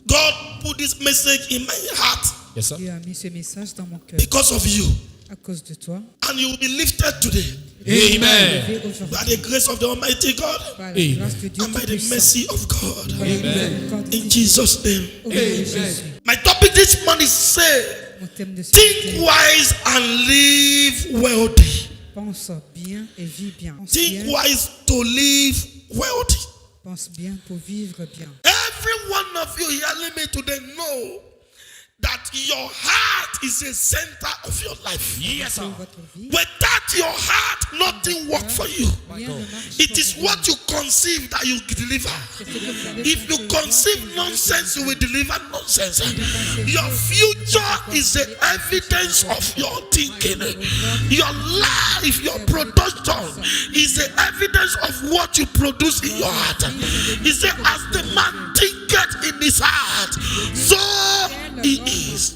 God put this message in my heart. Yes, sir. Dieu a mis ce message dans mon cœur Because of you. à cause de toi. And you will be lifted today. Amen. Élevé By aujourd'hui the grace of the Almighty God. par la Amen. grâce de Dieu And by the Tout-Puissant. mercy of God. Par la miséricorde de In Dieu. Jesus' name. Au nom de Jésus. My topic this morning say, Mon thème de ce think matin, wise and live wealthy. pense bien et vis bien. Think wise to live wealthy. Pense bien pour vivre bien. Every one of you hearing me today know that your heart is a center of your life. Yes, sir. Pour votre vie, Without your heart, nothing works for you. rien ne marche It pour is vous. what you conceive that you deliver. C'est ce que vous avez If you concevoir, conceive que vous allez nonsense, you will délivrer. deliver nonsense. Your future is the evidence of your thinking. Your life, your production is the evidence of what you produce in your heart. He said, as the man thinketh in his heart, so he is.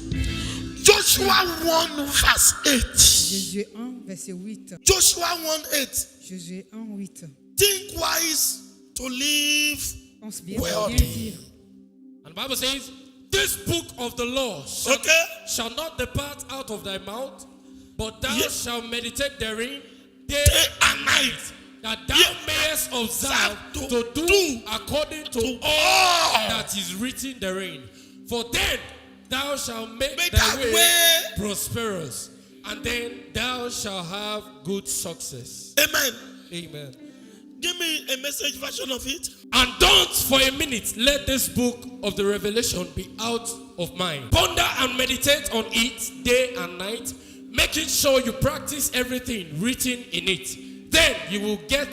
Joshua 1 verse 8. Jésus 1, verset 8. Joshua 1:8. Jésus 1, 8. Think wise to live. Pense bien, Well bien done. vivre. And the Bible says, this book of the law shall, Okay? shall not depart out of thy mouth, but thou Yes. shalt meditate therein day Day and night. that thou Yes. mayest observe To to do do according to to all all that is written therein. For then thou shalt make Make thy thy way way. prosperous, and then thou shalt have good success. Amen. Amen. Give me a message version of it. And don't for a minute let this book of the Revelation be out of mind. Ponder and meditate on it day and night, making sure you practice everything written in it. Then you will get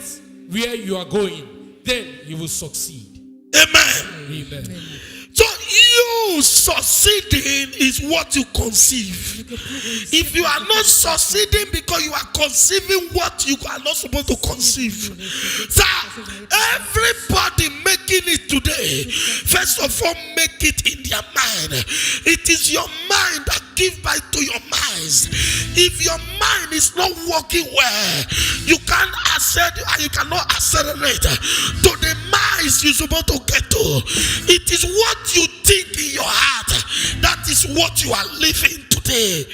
where you are going. Then you will succeed. Amen. Amen. So you succeeding is what you conceive. If you are not succeeding because you are conceiving what you are not supposed to conceive. So everybody making it today, first of all, make it in their mind. It is your mind that gives birth to your minds. If your mind is not working well, you can't you cannot accelerate to the minds you're supposed to get to. It is what you think in your heart. That is what you are living today.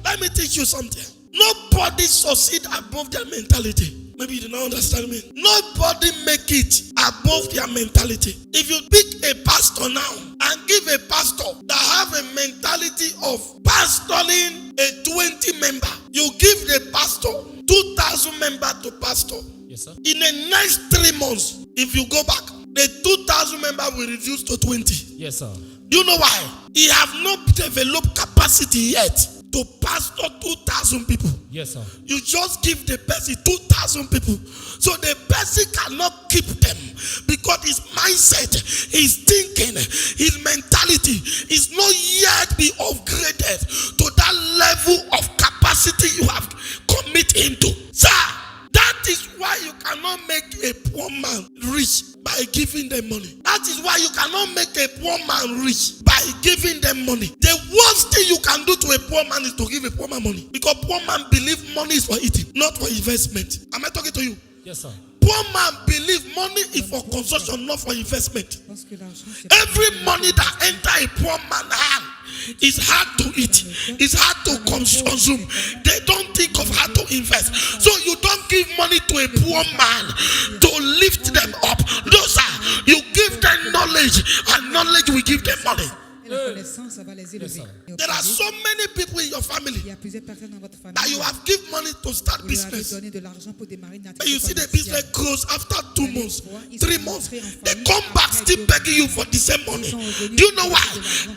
Let me teach you something. Nobody succeed above their mentality. Maybe you do not understand me. Nobody make it above their mentality. If you pick a pastor now and give a pastor that have a mentality of pastoring a 20 member, you give the pastor 2,000 member to pastor. Yes, sir. In the next 3 months, if you go back, the 2,000 member will reduce to 20. Yes, sir. Do you know why? He have not developed capacity yet to pastor 2,000 people. Yes, sir. You just give the person 2,000 people. So the person cannot keep them because his mindset, his thinking, his mentality is not yet be upgraded to that level of capacity you have commit into. Sir, that is why you cannot make a poor man rich by giving them money. That is why you cannot make a poor man rich by giving them money. The worst thing you can do to a poor man is to give a poor man money. Because poor man believe money is for eating, not for investment. Am I talking to you? Yes, sir. Poor man believe money is for consumption, not for investment. Pense que l'argent, c'est pas Every money that enter a poor man's hand is hard to eat. It's hard to consume. They don't think of how to invest. So you don't give money to a poor man to lift them up. No, sir. You give them knowledge, and knowledge will give them money. Et la connaissance, ça va les élever. Et au There are plus so many people in your family il y a plusieurs personnes dans votre famille. that you have give money to start Vous leur avez business. donné de l'argent pour démarrer une And you see activité the business commerciale. grows after 2 months, 3 months. They come back still begging you for the same money. Do you know why?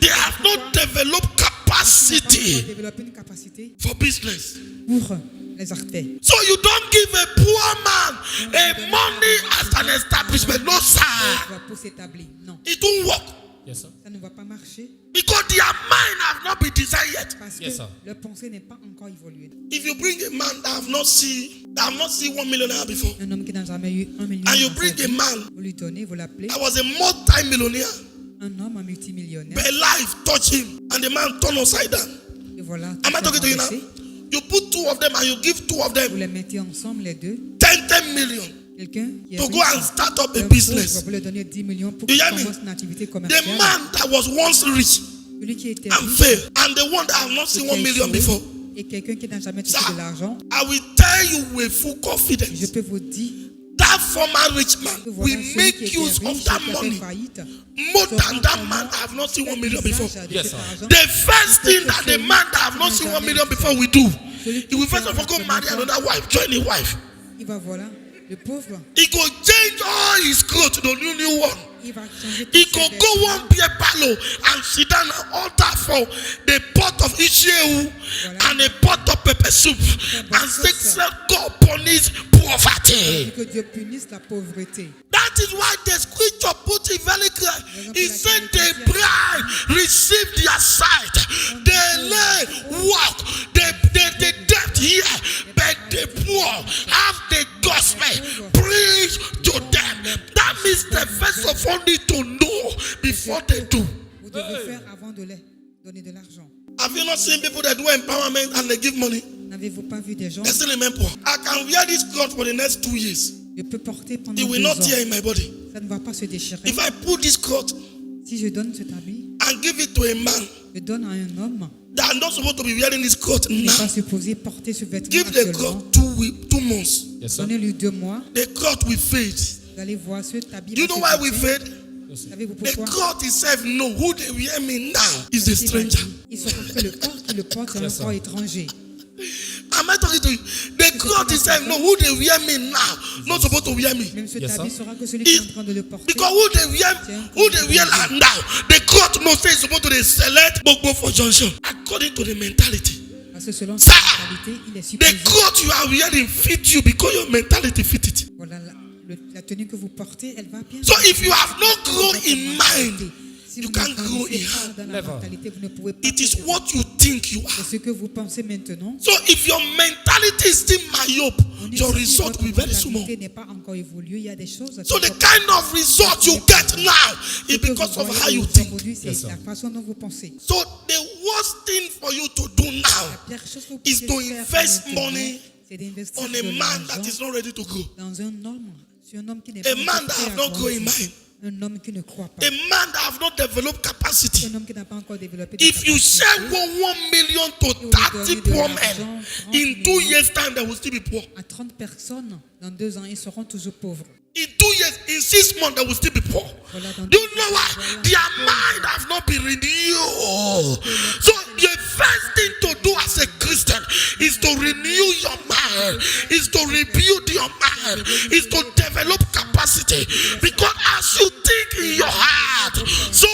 They have not developed Ils n'ont pas capacity encore développé une capacité for business. pour les artères. So you don't give a poor man a money as an establishment. No, sir. Pour s'établir. Non, It won't work Yes, sir. ça ne va pas marcher because their mind have not been designed yet. parce Yes, que sir. leur pensée n'est pas encore évoluée. If you bring a man that have not seen 1 millionaire before, Un homme qui n'a jamais eu 1 million, and you dans sa bring a vie, man vous lui donnez, vous l'appelez, that was a multi-millionaire, un homme, un multimillionnaire, but life touch him, and the man turn upside down. et voilà, Am I tout est talking to you now? renversé. You put 2 of them and you give 2 of Vous them les mettez ensemble, les deux, 10 million. Quelqu'un qui est to go riche, and start up a un business. pauvre, pour lui donner 10 millions pour You qu'il hear me? commence une activité The commerciale. man that was once rich Celui qui était and riche failed, and the one that have not seen qui 1 a million échoué, before. et quelqu'un qui n'a jamais touché Sir, de l'argent, I will tell you with full je confidence, peux vous dire that former rich man que will voilà, celui make qui était use riche of et that qui a fait money faillite, more saura than that comment man that have not seen 1 faire million usage before. de Yes, cet sir. argent. The first thing that the man that have not seen 1 million before will do, he will first of all go marry another wife, join a wife. Il va voilà, le pauvre, He go change all his clothes to the new one. il va changer He tous go ses go vêtements. one beer parlor and sit down and order for the pot of Ishewu and a pot of pepper soup and say, God punish poverty. Et que Dieu punisse la pauvreté. That is why the scripture put it very clear. He said the bride received their sight. They lay walk. The dead here, but the poor have the gospel. Preach to them. That means the first of all need to know before they do. Vous devez faire avant de leur donner de l'argent. Have you not seen people that do empowerment and they give money? N'avez-vous pas vu des gens? They still remain poor. I can wear this cloth for the next 2 years. Je peux porter pendant It will 2 not tear ans. in my body. Ça ne va pas se déchirer. If I put this cloth Si je donne cet habit, and give it to a man je donne à un homme that are not supposed to be wearing this cloth qui n'est now, pas supposé porter ce vêtement give the actuellement. cloth 2 months. Yes, sir. Donnez-lui 2 mois. The cloth will fade. Vous allez voir ce habit. Do you va know se why we déchirer. fade? Savez-vous The pourquoi? cloth itself know who they wear me now is the Parce qu'il va stranger. dire, ils sauront que le corps qui le porte est un Yes, sir. corps étranger. Am I talking to you? The cloth itself know who they wear me now, not supposed to wear me. Même cet Yes, habit sir. saura que celui qui est en If, train de le porter. because who they wear like now, the cloth knows say it's supposed to dey select Gbogbo for junction according to the mentality. Parce que selon Sir, sa mentalité, il est The supposé. cloth you are wearing fit you because your mentality fit it. Voilà, la tenue que vous portez, elle va bien. So if you have not grown Votre in mentalité. mind, Si you vous can't ne grow in grandissez heart. pas dans la Never. mentalité, vous ne pouvez pas. It is progresser. what you think you are. C'est ce que vous pensez maintenant. So if your mentality is still myope, On dit your que si result votre will be very small. mentalité n'est pas encore évoluée, il y a des choses. So the qui- kind of result you get now is Ce que because vous of voyez how you aujourd'hui, think. c'est Yes, sir. la façon dont vous pensez. So the worst thing for you to do La now pire chose que vous is pouvez to faire invest maintenant, money c'est d'investir on a de man that l'argent is not ready to grow. dans un homme, sur un homme qui n'est A pas man encore that prêt have à not grown in grandir. mind. Un homme qui ne croit pas. A man that have not developed capacity. Un homme qui n'a pas encore développé des If you capacités. share 1 million to 30 poor men, in 2 years' time they will still be poor. À 30 personnes, dans 2 ans, ils seront toujours pauvres. In 2 years, in 6 months, they will still be poor. Voilà, dans Do you know why? Their mind have not been renewed. So the first thing to do as a Christian is to renew your mind, is to rebuild your mind, is to develop capacity. Because as you think in your heart, so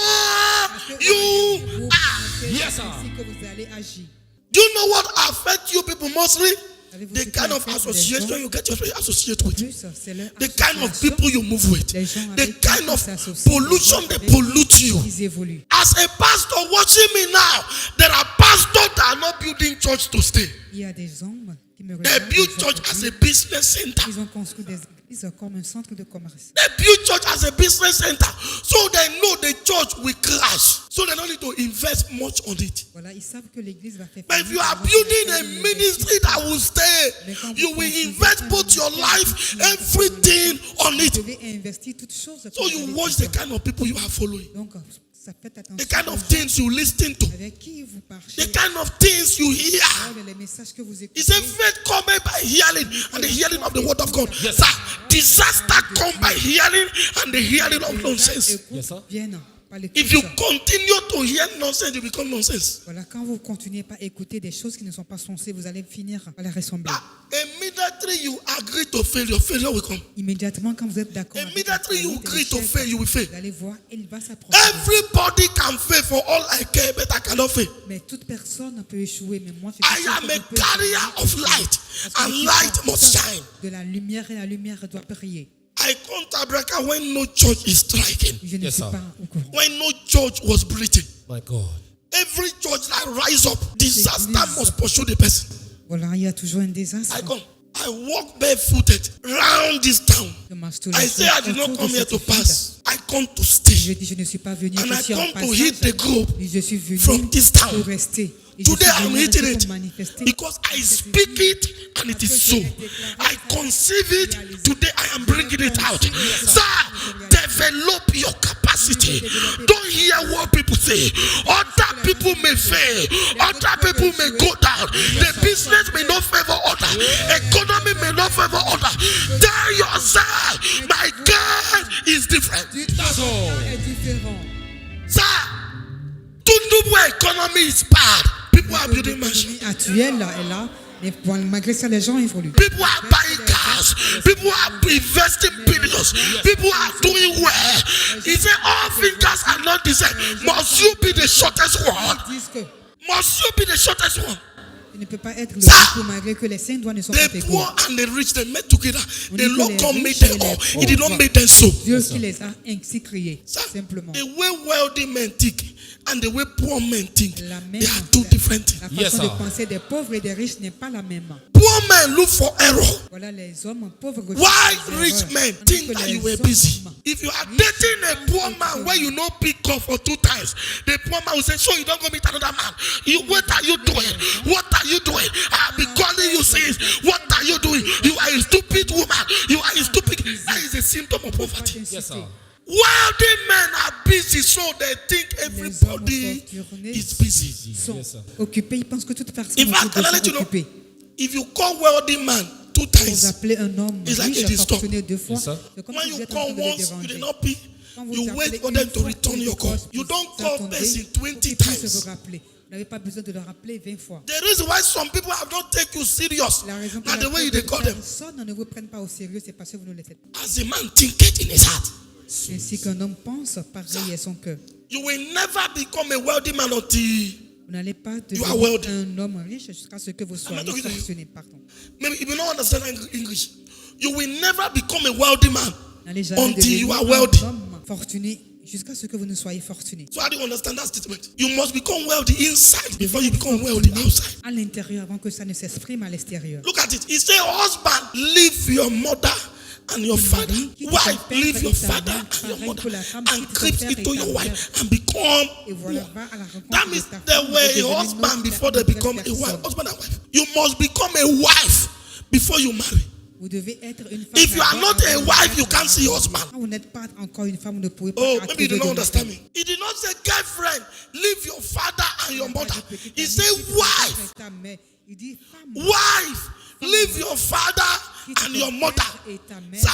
you are. Yes, sir. Ainsi que vous allez agir. Do you know what affects you people mostly? Savez-vous The ce qui kind of affecte les association gens? you get yourself associated with. Plus, c'est leur The kind of association. people you move with. Les gens The avec qui kind ils of s'associent, pollution les gens they avec qui pollute you. Ils évoluent. As a pastor watching me now, there are pastors that are not building church to stay. Il y a des hommes qui me They regardent. build ils ont church as a construit- business center. Ils ont construit des églises comme un centre de commerce. They build church as a business center. So they know the church will crash. So they don't need to invest much on it. Voilà, ils savent que l'église va faire. But if you faillite, are ils vont building faire a une ministry that will stay, you will invest both your life, everything on Vous it. devez investir toutes choses. So you watch the kind of people you are following, Donc, ça fait attention. the kind of things you listen to, Avec qui vous marchez. the kind of things you hear. Les messages que vous He écoutez. said, faith cometh by hearing, and the hearing of the word of God. Yes. Sir, disaster come by hearing, and the hearing of nonsense. Yes, sir. Viennent par l'écoute. If you continue to hear nonsense, you become nonsense. Voilà, quand vous continuez pas à écouter des choses qui ne sont pas censées, vous allez finir par les ressembler. Immediately you agree to fail, your failure will come. Immédiatement, quand vous êtes d'accord avec Immediately you la agree to l'échec, fail, you will fail. vous allez voir, il va s'approcher. Everybody can fail for all I care, but I cannot fail. Mais toute personne peut échouer, mais moi, je I suis sûr am que a je peux carrier échouer. of light, Parce que and je suis light must porteur shine. de la lumière et la lumière doit briller. I come to Abraka when no church is striking, Je ne Yes, suis sir. pas au courant. when no church was breathing. My God. Every church that rise up, disaster must pursue the person. Voilà, il y a toujours un désastre. I come. I walk barefooted round this town. Je marche tous I les say jours I did not autour come de here to cette ville. pass. I come to Je stay. dis, je ne suis pas venu And I ici en come to passage. hit the globe Je suis venu from this town. pour rester. Et Et je Today suis I'm venu eating ici it pour manifester. because I speak it and it is so. I conceive it. Today I am bringing it out. Sir, develop your capacity. Don't hear what people say. Other people may fail. Other people may go down. The business may not favor other. Economy may not favor other. Tell yourself, my God is different. That's all. Est différent. Sir, Tundubu economy is bad. People are building mansions. L'économie actuelle est là, mais bon, malgré ça, les gens évoluent. People are buying cars. People are investing billions. People are doing well. He said all fingers are not the same. Must you be the shortest one? Ils disent que Must you be the shortest one? il ne peut pas être le Ça. plus malgré que les 5 doigts ne sont pas The égaux. poor and the rich, they met together. On The dit que Lord les God made riches them et les all. pauvres. He did not make them so. Dieu qui les a ainsi créés, Sir, simplement. the way wealthy men think and the way poor men think, La même, they are two different things. la Yes, façon de sir. penser des pauvres et des riches n'est pas la même. Poor men look for error. Voilà les hommes pauvres. recherchent Why les rich erreurs, men tandis think que that les you were hommes- busy? If you are dating a poor man where you know pick up for 2 times, the poor man will say, so you don't go meet another man. What are you doing? What are you doing? I'll be calling you since. What are you doing? You are a stupid woman. You are a stupid. That is a symptom of poverty. Yes, sir. Wealthy men are busy, so they think Les hommes everybody fortunés is busy. sont Yes, sir. occupés. Ils pensent que toute personne In fact, can I let est you know? occupée. If you call wealthy man 2 Vous times, appelez un homme It's like a riche, disturb. fortuné 2 fois. Yes, sir. C'est comme when si you vous êtes en train call de le once, you déranger. did not pick. Quand vous You appelez wait for une them to fois, return ils your call. décrochent, You vous don't call attendez person pour 20 qu'ils puissent times. vous rappeler. Vous n'avez pas besoin de le rappeler 20 fois. The reason why some people have not taken you serious, La raison pour and the way laquelle they call them, personne ne vous prenne pas au sérieux, c'est parce que vous ne le faites pas. as a man thinketh in his heart. Ainsi qu'un homme pense, pareil est son cœur. You will never become a wealthy man until Vous n'allez pas You are wealthy. devenir un homme riche jusqu'à ce que vous soyez talking to you. fortuné. Pardon. maybe if you don't understand English, you will never become a wealthy man Vous n'allez jamais until you devenir are wealthy. un homme fortuné jusqu'à ce que vous ne soyez fortuné. So how do you understand that statement? You must become wealthy inside before you become wealthy outside. À l'intérieur avant que ça ne s'exprime à l'extérieur. Look at it. He said, husband, leave your mother and your father. Wife, leave your father and your mother and creep into your wife and become Et voilà, one. va à la rencontre That de means ta they femme, were de devenir a une husband autre- before they une nouvelle become a wife. personne. Husband and wife. You must become a wife before you marry. Vous devez être une femme. If you are d'abord not a avant de wife, you être can't see husband. Quand vous n'êtes pas encore une femme, vous ne pouvez pas Oh, trouver maybe you do de not understand mari. me. He did not say girlfriend, leave your father and your mother. Petite He amie, said quitte ton père wife, et ta mère. Il dit femme. wife, leave your father quitte and ton your père mother. et ta mère. Sir,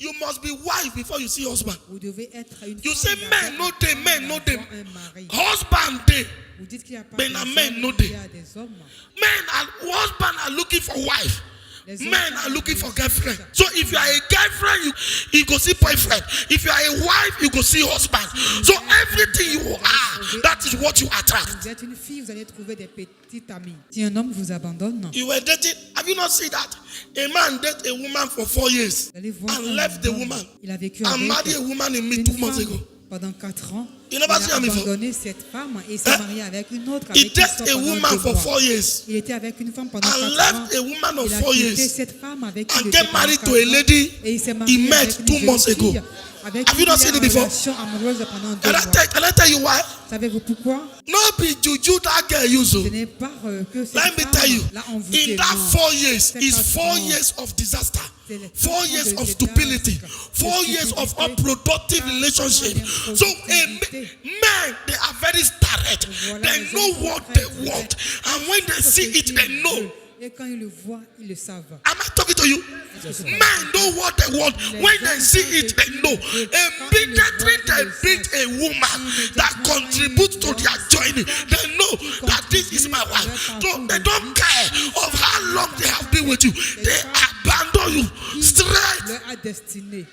you must be wife before you see husband. Vous devez être une You femme. say men, d'abord no day, avant men, no day. d'avoir un mari. Husband day. Vous dites qu'il n'y a pas Mais des na hommes, men, no il y day. a des hommes. Men and husband are looking for wife. Les Men hommes are looking for sont- girlfriend. So if you are a girlfriend, you go see boyfriend. If you are a wife, you go see husband. So everything you are, that is what you attract. Vous êtes une fille, vous allez trouver des petites amies. Si un homme vous abandonne, You were dating. Have you not seen that? A man dated a woman for 4 years vous allez voir and un left the homme. woman Il a vécu and avec married a woman in me une 2 months femme ago. pendant 4 ans. You Il never a see her before. abandonné cette femme et s'est Hein? marié avec une autre. He Avec qui il dated sort a pendant woman 2 for mois. 4 years Il était avec une femme pendant and 4 ans. left a woman of Il a 4 quitté years cette femme avec qui and il get était pendant married to 4 a ans. lady Et il s'est he marié met avec une 2 jeune months ago. fille avec Have qui you not il seen a it before? une relation amoureuse pendant 2 Can I mois. tell you why? Savez-vous pourquoi? No be juju that girl use. Ce n'est pas que cette Let me femme tell you, l'a envoûté. in that Non. 4 years C'est is pas 4 grand. years of disaster, C'est les 4 4 years ans of de stupidity, désastre, 4 de years of stupidité, unproductive 4 ans relationship. d'improductivité. So men, they are very direct. Voilà, They les know hommes sont what très they directs. want, and when they Ce see it, qu'ils they veulent. know. Et quand ils le voient, ils le savent. Am I talking to you? Men know what they want. When they see it, they know. Immediately they meet a woman that contributes to their journey. They know that this is my wife. So they don't care of how long they have been with you. They abandon you straight. Leur a destiné.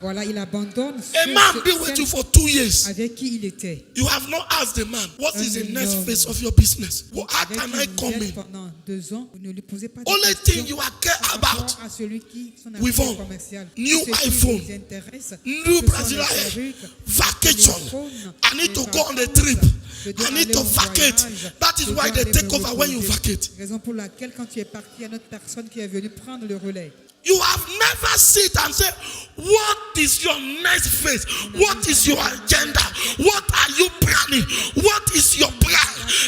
Voilà, il abandonne A ceux- man ceux- been with celles you for 2 years. avec qui il était. You have not asked the man, what is the next homme. phase of your business? How Avec can qui I vous come êtes in? pendant 2 ans, vous ne lui posez pas de Only questions thing you are care par about, rapport à celui qui son With activité phone, commerciale. new Ce qui iPhone, vous intéresse, new ce sont Brazil les hair, perruques, vacation. téléphones, I need to les go on a vacances. trip. Je dois I need aller to en vacate. voyage. That is Je why dois they aller take me over when you reposer. vacate. Raison pour laquelle quand tu es parti, il y a une autre personne qui est venue prendre le relais. You have never sit and say, what is your next phase? What is your agenda? What are you planning? What is your plan?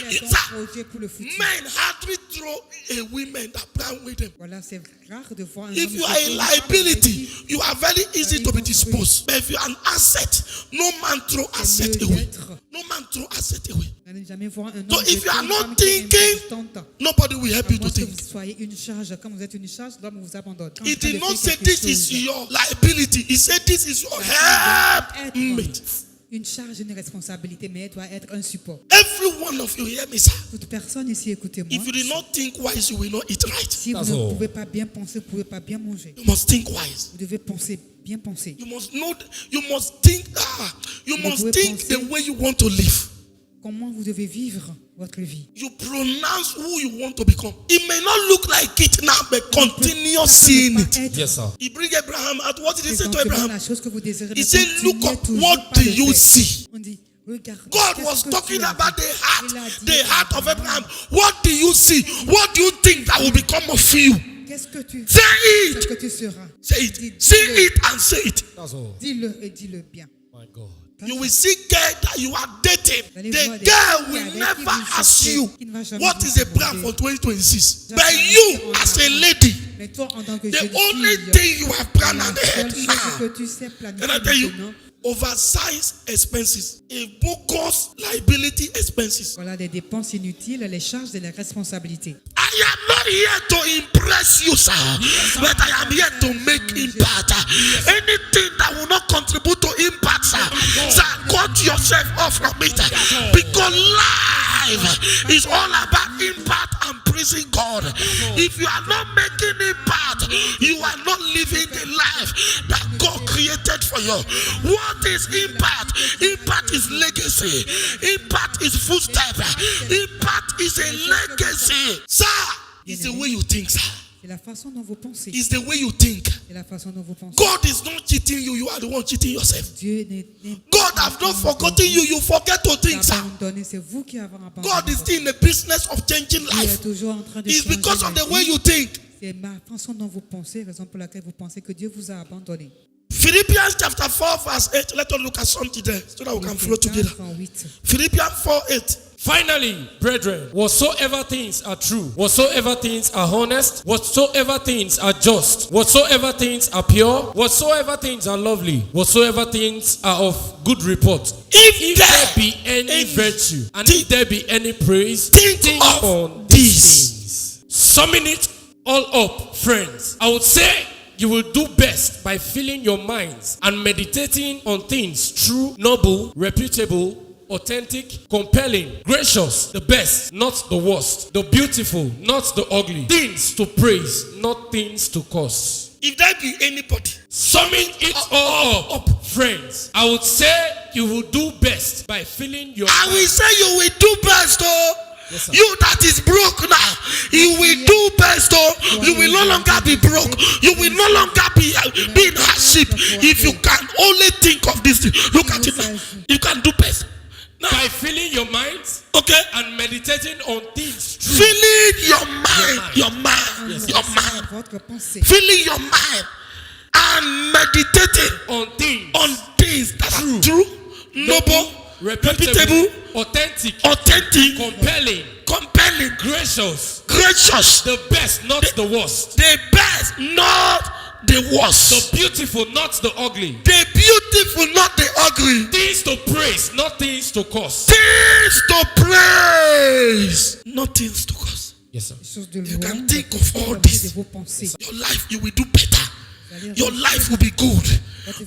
Quel est ton Sir, projet? que pour le footing. Men hardly throw a woman that plan with them. Voilà, c'est rare de voir un If homme you se are faire a une femme avec liability, qui you are very easy to be disposed. But if you are an asset, no man throw c'est asset mieux away. d'être. No man throw asset away. Vous n'allez jamais voir un homme So if jeter you are une not femme qui est thinking, importante. nobody will help À you moins to que think. vous soyez une charge. Quand vous êtes une charge, l'homme vous abandonne. Quand He vous did faites not say quelque this is chose, your liability. He said this is your helpmate. une charge, une responsabilité, mais elle doit être un support. Every one of you hear me, sir. Toute personne ici, écoutez-moi. If you did not think wise, you will not eat right. Si vous That's ne all. pouvez pas bien penser, vous ne pouvez pas bien manger. You must think wise. Vous devez penser, bien penser. You must know. You must think. You Vous must devez think penser. the way you want to live. Comment vous devez vivre votre vie. You pronounce who you want to become. It may not look like it now, but continue Ça seeing ne peut it. pas être Yes, sir. He bring Abraham out. What did he say to présentement Abraham? la chose que vous désirez, He mais said, continuez look up, toujours what pas do le you faire. see? On dit, regarde, God qu'est-ce was que talking tu as about vu? the Il a dit heart à of Abraham, Abraham. What do you see? What do you think that will become of you? Qu'est-ce que tu Say ce it. que tu seras? Say it. See it and say it. That's all. Dis-le et dis-le bien. My God. You will see girl that you are dating. Allez The voir des girl filles will avec qui never vous ask sortez, you qui ne va jamais what vous is the plan demander. for 2026. Jamais But vous you, demander. as a lady, Mais toi, en tant que the jeune only fille, thing you have planned la ahead seule chose now. que tu sais Can I planifier tell you? maintenant, Oversized expenses, a bogus liability expenses. voilà des dépenses inutiles, les charges et les responsabilités. I am not here to impress you, sir, but I am here to make impact. Anything that will not contribute to impact, sir, cut yourself off from it. Because life is all about impact and praising God. If you are not making impact, you are not living the life that God created for you. What is impact? Impact is legacy. Impact is footstep. Impact is a legacy. Sir, it's the way you think, sir. C'est la façon dont vous pensez. It's the way you think. C'est la façon dont vous pensez. God is not cheating you. You are the one cheating yourself. Dieu n'est God has not forgotten you. You forget to think, sir. abandonné. C'est vous qui avez abandonné. God is still in the business of changing Dieu est life. toujours en train de It's changer because la of the vie. way you think. C'est ma façon dont vous pensez, raison pour laquelle vous pensez que Dieu vous a abandonné. Philippians chapter 4 verse 8. Let us look at something there so that we can flow together. 8. Philippians 4:8. Finally, brethren, whatsoever things are true, whatsoever things are honest, whatsoever things are just, whatsoever things are pure, whatsoever things are lovely, whatsoever things are of good report, If there there be any any virtue, and think- if there be any praise, think of on these. these things. Summing it all up, friends, I would say you will do best by filling your minds and meditating on things true, noble, reputable, authentic, compelling, gracious, the best, not the worst, the beautiful, not the ugly, things to praise, not things to curse. If there be anybody, Summing it all up, friends, I would say you will do best by filling your I will mind. say you will do best, oh. Yes, sir. You that is broke now, you will do best, oh. You will no longer be broke. You will no longer be in hardship. If you can only think of this thing, look at it now. You can do best. Now, By filling your minds okay. and meditating on things true. Filling your mind, your mind, your mind. Votre pensée. Filling your mind and meditating On things on things that are true, noble, reputable, authentic, authentic, compelling, compelling, gracious, gracious, the best, not the worst, the best, not the worst, the beautiful, not the ugly, the beautiful, not the ugly, things to praise, not things to curse. things to praise, not things to cause. Yes, sir. Des choses de You loin, can think des of all choses this. de vos pensées. Your life, you will do better. Vous allez Your réussir. life will be good.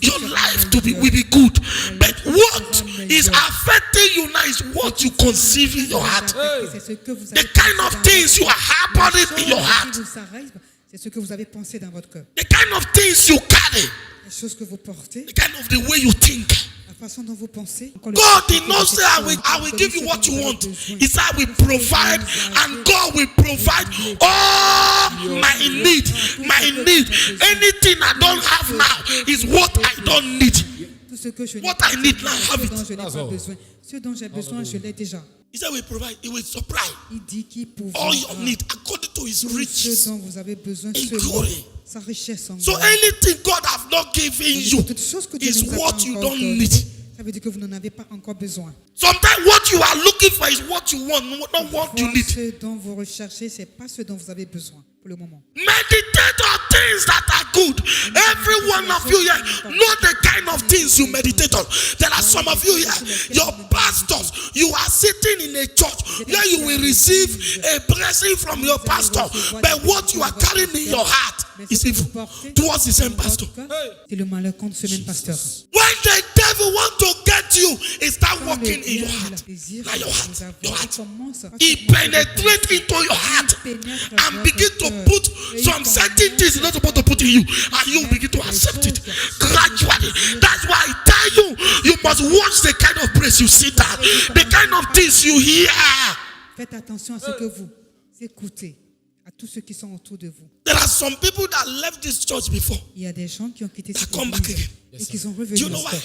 Your life will be good. But what is affecting you now is what you conceive in your heart. C'est ce que vous The avez kind pensé of dans things you votre are cœur. harboring Les in your choses heart. qui vous arrivent, c'est ce que vous avez pensé dans votre cœur. The kind of things you carry. Les choses que vous portez, The kind of the way you think. la façon dont vous pensez. Encore le God fait did que not vous say, êtes I will give you what you vous avez want. besoin. He said, I will provide, and God will provide all my need. My need. Anything I don't have now is what I don't need. Tout ce que je n'ai What pas I need besoin, now, ce have it. dont je n'ai That's pas all. besoin. Ce dont j'ai besoin, je l'ai déjà. He said, we provide. He will supply Il dit qu'il all your pourvoira need according to His tout ce riches. dont vous avez besoin in selon glory. sa richesse en So gloire. anything God have not given you Toutes choses que Dieu is nous a what pas you encore don't données, need. Ça veut dire que vous n'en avez pas encore besoin. Sometimes what you are looking for is what you want, not what you need. Ce dont vous recherchez, c'est pas ce dont vous avez besoin pour le moment. Meditate on things that are good. Every one of you here know the kind of things you meditate on. There are some of you here, your pastors, you are sitting in a church where you will receive a blessing from your pastor, but what you are carrying in your heart is evil towards the same pastor. C'est le malheur contre ce même pasteur. When the devil wants to get you, it starts Quand le working in your diable heart. désire Like your vous heart, avoir, your il heart. commence à He penetrates into your heart and begin to put some certain things he's not supposed to put in you, and you begin to accept it gradually. That's why I tell you, you must watch the kind of praise you sit down, the kind of things you hear. Faites attention à ce que vous écoutez, à tous ceux qui sont autour de vous. There are some people that left this church before. Il y a des gens qui ont quitté cette come back église again. et qui sont Do revenus. you know why?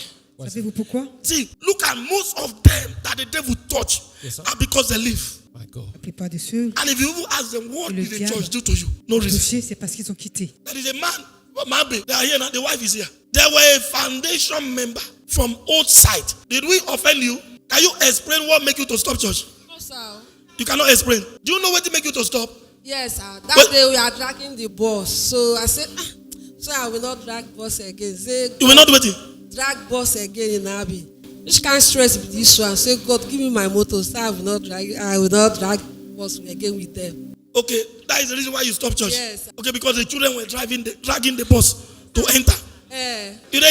Savez-vous pourquoi? See, look at most of them that the devil touch, Yes, sir. and because they live. My God. La plupart de ceux And if you even ask them, what Le did the diable church do to you? No reason. touchés, c'est parce qu'ils ont quitté. There is a man, Mabe, they are here now, the wife is here. There were a foundation member from old site. Did we offend you? Can you explain what make you to stop church? No, sir. You cannot explain. Do you know what make you to stop? Yes, sir. That Well- day we are dragging the bus. So I said, so I will not drag bus again. Say, You will not do it. drag bus again in Abi. Which can't stress with this one. Say, God, give me my motor. So I will not drag bus again with them. Okay, that is the reason why you stop church. Yes. Okay, because the children were dragging the bus to enter. You know,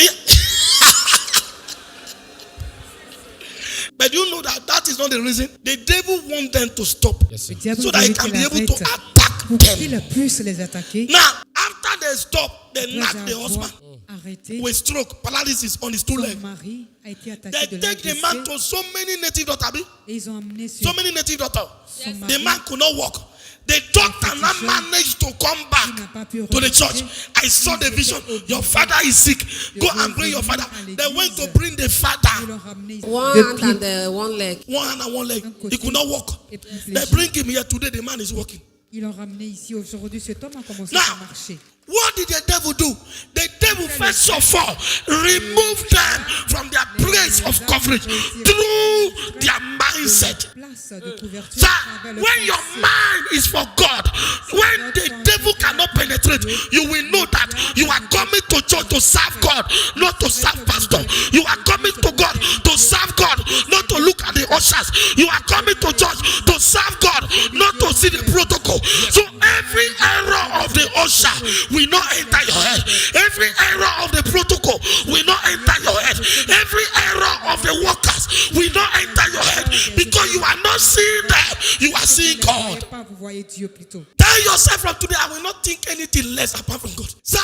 but you know that is not the reason. The devil wants them to stop, Yes, sir. Le diable so that he veut can qu'ils be able to arrêtent attack pour them. qu'il puisse les attaquer. Now, after they stop, they Après knock the avoir husband arrêté, with stroke, paralysis on his two son legs. mari a été They attaqué de take the man l'AVC to so many native doctors. et ils ont amené sur So many native doctors. son The mari. man could not walk. The doctor now managed to come back to the church. I saw the vision. Your father is sick. Go and bring your father. They went to bring the Ils father. l'ont ramené One deux hand pieds. and one leg. One hand and one leg. He could not walk. Et puis They fléchis. bring him here today. The man is walking. Ils l'ont ramené ici aujourd'hui. Cet homme a commencé Now, à marcher. what did the devil do? The devil first of all removed them from their place of coverage through their mindset. Place de couverture Sir, à travers le when your pensée. mind is for God, when the devil cannot penetrate, you will know that you are coming to church to serve God, not to serve pastor. You are coming to God to serve God, not to look at the ushers. You are coming to church to serve God, not to see the protocol. So every error of the usher will not enter your head. Every error of the protocol will not enter your head. Every error of the workers will not enter your head because you are not seeing them. You are seeing Vous ne voyez God. pas, vous voyez Dieu plutôt. Tell yourself from today, I will not think anything less apart from God. Sir,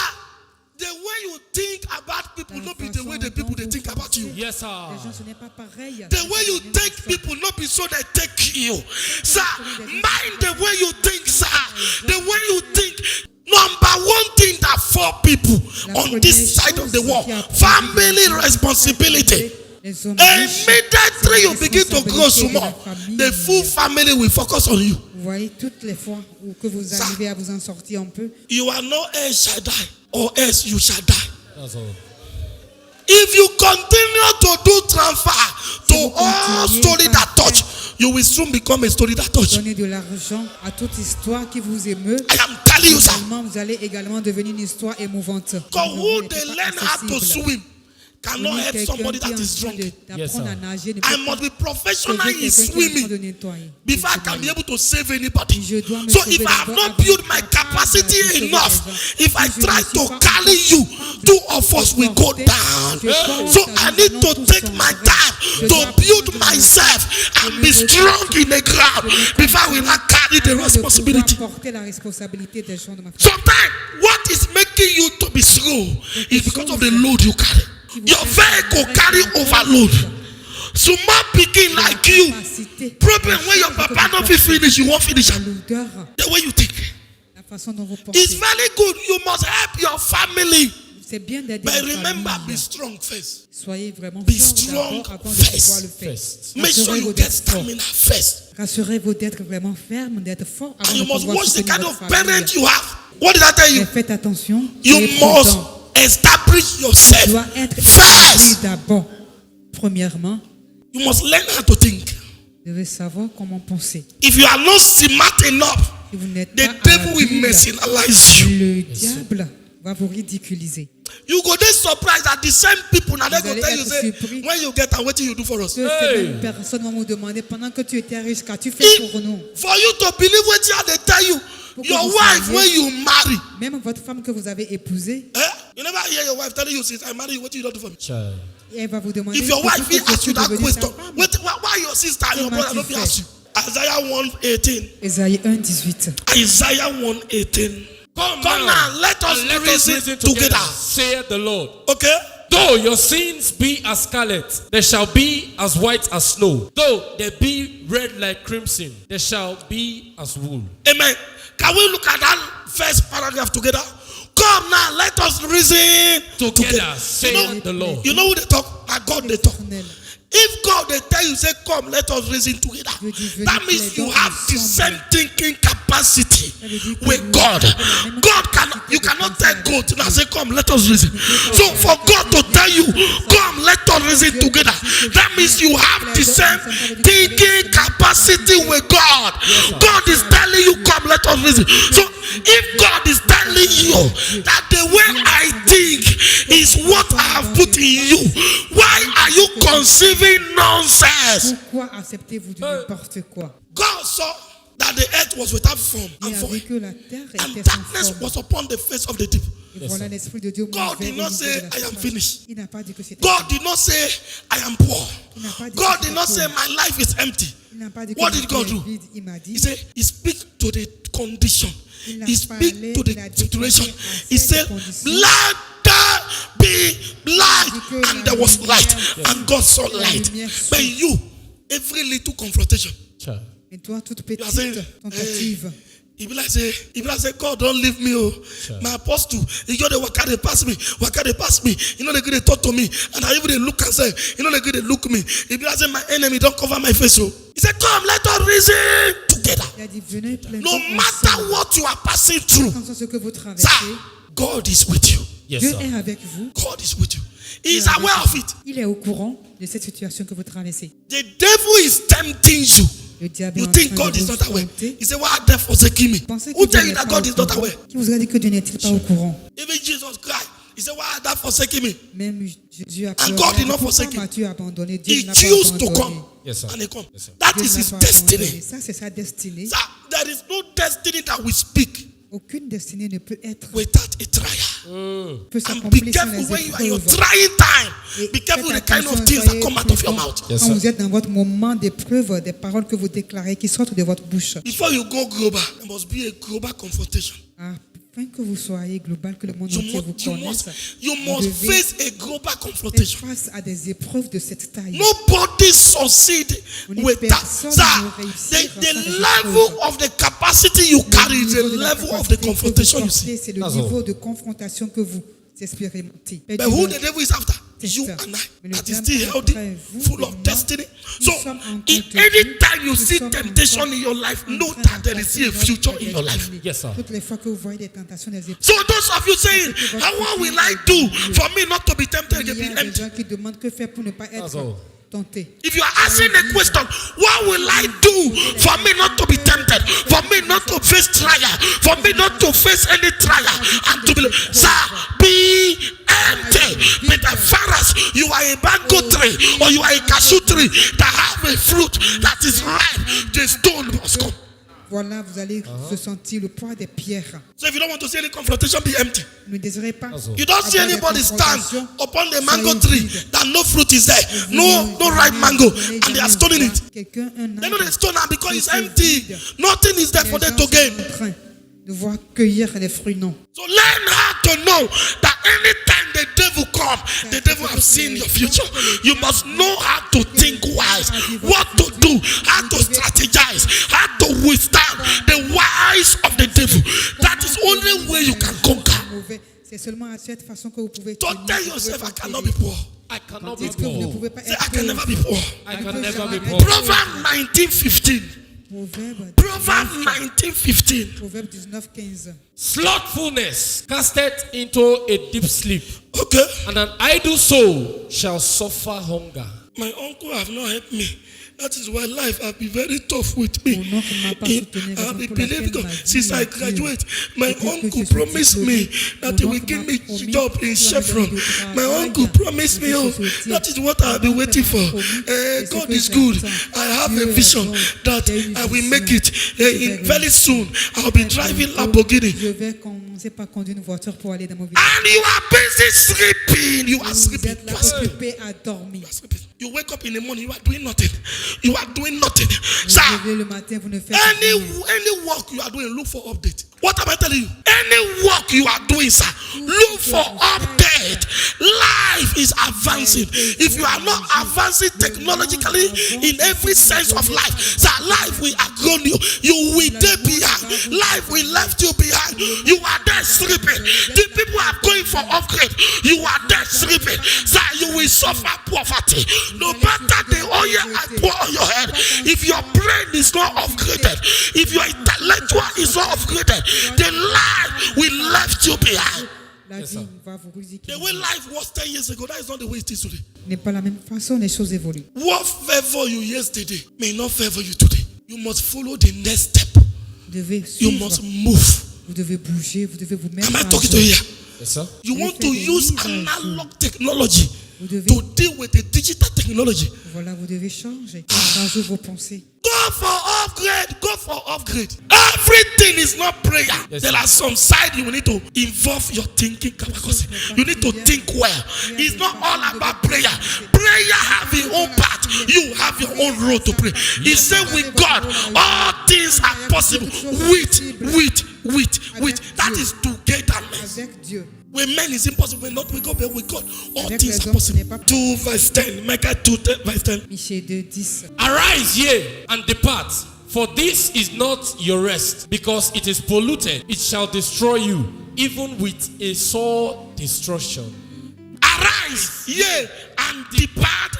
the way you think about people not be the way the people they think about you. Yes, sir. Les gens, ce n'est pas pareil. The way you take people not be so they take you. Sir, mind the way you think, sir. The way you think. Number one thing that for people on this side of the wall, family responsibility. Les hommes riches, Immediately you begin to grow responsabilité de la small, famille. the full family will focus on you. Vous voyez, toutes les fois où que vous arrivez à vous en sortir un peu, You are not else shall die, or else you shall die. That's all. If you continue to do transfer to vous all continuez story par that touch, you will soon become a story that touch. donnez de l'argent à toute histoire qui vous émeut. I am telling you, sir. Finalement, vous allez également devenir une histoire émouvante. Because Le who monde they n'est pas learn how to accessible. swim cannot Venez help quelqu'un somebody qui est that en is train drunk. d'apprendre Yes, sir. à nager. ne I peut must pas be professional sauver in quelqu'un qui est en train de swimming nettoyer. before I can be able to save anybody. Je dois me So sauver if I have d'abord not avant built de my pouvoir capacity sauver les enough, gens. if I Si je try ne suis to pas carry you, two of us will go down. So I need to take my time to build myself and be strong in the ground before I will not carry the Avant de responsibility. pouvoir porter la responsabilité des gens de ma famille. Sometimes what is making you to be slow is because of the load you carry. Your vehicle carry overload. Small picking like you. Problem when your papa not fit finish, you won't finish. La lourdeur, The way you think. la façon dont vous It's portez. very good. You must help your family. C'est bien d'aider But la remember, famille. be strong first. Soyez vraiment Be forts strong d'abord avant de first. pouvoir le faire. Make sure Rassurez-vous you get d'être fort. stamina first. Rassurez-vous d'être vraiment ferme, d'être fort avant And you de must pouvoir watch the soutenir kind votre of famille. parent you have. What did I tell you? Mais faites attention. You soyez must prudents. establish Tu yourself dois être établi first. d'abord. Premièrement, you must learn how to think. vous devez savoir comment penser. If you are not smart enough, Si vous n'êtes the pas devil will habile, marginalize you. le diable va vous ridiculiser. You go dey surprised that the same people now they Vous go allez tell you être say surpris. when you get and what you do for us. Que Hey. ces mêmes personnes vont vous demander pendant que tu étais riche, qu'as-tu fait If, pour nous? for you to believe what they tell you, Pour que your vous wife sachiez. when you marry, Même votre femme que vous avez épousée, you never hear your wife telling you since I marry you, what you don't do for me. Child. elle va vous demander If your que wife tout ce will que ask tu you that devenais question, ta femme. why your sister and your Comment brother tu don't be fais? ask you? Isaiah 1:18. Ésaïe 1, 18. Isaiah 1:18. Come Come now, let us and let us reason reason together. together, saith the Lord. Okay? Though your sins be as scarlet, they shall be as white as snow. Though they be red like crimson, they shall be as wool. Amen. Can we look at that first paragraph together? Come now, let us reason Together, You saith know, the Lord. you know who they talk? At God they talk. Éternel. If God they tell you, say, come, let us reason together. Dieu dit, venez That means you plaidons have the ensemble. same thinking capacity Ça veut dire que with vous God. avez la même God can capacité you de cannot penser tell avec God now Dieu. say, come, let us reason. So for God to tell you, come, let us reason together, that means you have the same thinking capacity with God. God is telling you, come, let us reason. So if God is telling you that the way I think is what I have put in you, why are you conceiving nonsense? Pourquoi acceptez-vous du n'importe quoi? God saw that the earth was without form Il and a void, vu que la terre and était sans darkness forme. was upon the face of the deep. Et voilà l'Esprit de Dieu God mouvait did au not niveau say, de la I am surface. finished. Il n'a pas dit que c'était God did not say, I am poor. Il n'a pas dit God que did not c'était say, pauvre. my life is empty. Il n'a pas dit que What la did God terre do? est vide. Il m'a dit, He said, He speak to the condition. Il a He speak parlé, to the il a situation. déclaré à He cette said, condition. let there be light. Il dit que And la there was light. lumière- And God saw la light. lumière But soit. you, every little confrontation, Child. et toi, toute you are saying, petite tentative, he be like say, God, don't leave me. Oh. My apostle, he just they pass me. They pass me. You know, they go they talk to me. And I even they look and say, you know, they go they look me. He be like say, my enemy don't cover my face. Oh. He said, come, let us reason together. il a dit, venez plaidons No matter ensemble. what you are passing through, Comme ça, ce que vous traversez, sir, God is with you. Yes, Dieu sir. est avec vous. God is with you. He Il is est avec aware vous. of it. Il est au courant de cette situation que vous traversez. The devil is tempting you. Le diable You est en think train God de is vous not aware. tenter. He said, why are they forsaking me? Pensez que Who Dieu tell you n'est that pas God au is not courant. aware? Qui vous a dit que Dieu n'est-il pas au courant? Even Jesus cried. He said, why are they forsaking me? Même Jésus a And pleuré. God did not Pourquoi forsake him. m'as-tu abandonné? Dieu He ne l'a pas chose to abandonné. come. Yes, sir. And he come. Yes, sir. That Dieu is ne his l'a pas destiny. abandonné. Ça, c'est sa destinée. Sir, there is no destiny that will speak Aucune destinée ne peut être without a trial. peut And be s'accomplir sans careful les when you are in your épreuves. trying time. Et Be careful the faites kind of attention, things that soyez come out of your prudents mouth. Yes, quand sir. vous êtes dans votre moment d'épreuve, des paroles que vous déclarez qui sortent de votre bouche. Before you go global, there must be a global confrontation. Afin que vous soyez global, que le monde You entier vous must, you connaisse, must, you vous must devez face a global faire confrontation. face à des épreuves de cette taille. Nobody succeed Ni with that. personne Sir, ne réussira the sans des level épreuves. of the capacity you carry is the Le niveau de la level of capacité the que vous confrontation you portez, see. c'est le That's niveau all. de confrontation que vous expérimentez. Et But Dieu who va- the devil is after? C'est You ça. and I. Mais le That is diable still est healthy, après vous full et of moi. destiny. Nous So, sommes en in compte de any Dieu. time you Nous see sommes temptation encore in your life, en know train that there d'embrasser is a notre future in your life. destinée. Yes, sir. Toutes les fois que vous voyez des tentations, des épreuves, So those of you saying, what will I do for me not to be tempted il again? y Be a des empty. gens qui demandent que faire pour ne pas That's être all. tentés. If you are asking a question, what will I do for me not to be tempted, for me not to face trial, for me not to face any trial, and to be, sir, be empty. But as far as you are a mango tree or you are a cashew tree that have a fruit that is ripe, the stone must come. Voilà, vous allez se sentir le poids des pierres. So if you don't want to see any confrontation, be empty. Ne désirez pas. That's all. You don't see avoir des anybody stand confrontations, upon the mango soyez tree vide. that no fruit is there, Vous no ne ripe jamais- mango, vous n'allez and they are jamais stoning voir it. quelqu'un, un They know arbre they stone am because qui it's est empty. vide. Nothing is there Les for them gens to sont gain. en train de voir cueillir les fruits non. So learn how to know that anytime the devil come, the devil have seen your future. You must know how to think wise, what to do, how to strategize, how to withstand the wiles of the devil. That is only way you can conquer. Mauvais. C'est seulement à cette façon que vous pouvez Don't tenir, tell vous pouvez yourself, I cannot conquérir. be poor. I cannot be Dites que vous ne poor. pouvez pas Say, être I can never be pauvre. poor. I On can peut never jamais be être poor. Proverbs 19:15. Proverbs 19:15. Proverbe 19:15. Slothfulness casteth into a deep sleep, Okay. and an idle soul shall suffer hunger. My uncle have not helped me. That is why life has been very tough with me. Mon oncle m'a pas soutenu, I raison be pour laquelle believing ma God. vie Since I est dure. graduate, my Depuis que uncle je suis promised me diplômé, that he mon will oncle give m'a me promis job in qu'il va me Chevron. donner du My travail uncle promised me, dans oh, une société. that is what I've been Mon oncle waiting m'a for. promis, et c'est God que is j'ai good. attendu. I have Dieu a est vision bon. that J'ai une I will vision. make it. Je vais Very réussir. soon, I'll be driving Lamborghini. Je vais commencer par conduire une voiture pour aller dans mon village. And you are busy sleeping. You are Vous sleeping. êtes là You are sleeping. occupé à dormir. You are sleeping. You wake up in the morning, you are doing nothing. You are doing nothing. Vous Sir, vous levez le matin, vous ne faites any rien. work you are doing, look for update. What am I telling you? Any work you are doing, sir, look for update. Life is advancing. If you are not advancing technologically in every sense of life, sir, life will outgrow you. You will stay behind. Life will left you behind. You are there sleeping. The people are going for upgrade. You are there sleeping. Sir, you will suffer poverty. No matter the oil I pour on your head, if your brain is not upgraded, if your intellectual is not upgraded, the life will left you behind. La vie va vous The way life was 10 years ago, that is not the way it is today. n'est pas la même façon, les choses évoluent. What favor you yesterday may not favor you today. You must follow the next step. Vous devez You suivre, must move. vous devez bouger, vous devez vous mettre Am I à talking to jour. you here? Yes, sir. You Vous want faites to des use mises à jour. analog technology Vous devez, to deal with the digital technology. voilà, vous devez changer, mettre à jour vos pensées. Go for upgrade. Go for upgrade. Everything is not prayer. Yes, There sir. are some side you need to involve your thinking capacity. You need to think well. It's not all about prayer. Prayer have its own part. You have your own role to play. He said with God, all things are possible. With. That is togetherness. Avec Dieu. With men it's impossible. When not with God, but with God, all Avec things les are hommes, ce n'est possible. pas 2 verse 10. Micah 2 verse 10. Michée 2:10. Arise ye and depart, for this is not your rest, because it is polluted. It shall destroy you, even with a sore destruction. Arise, yea, and depart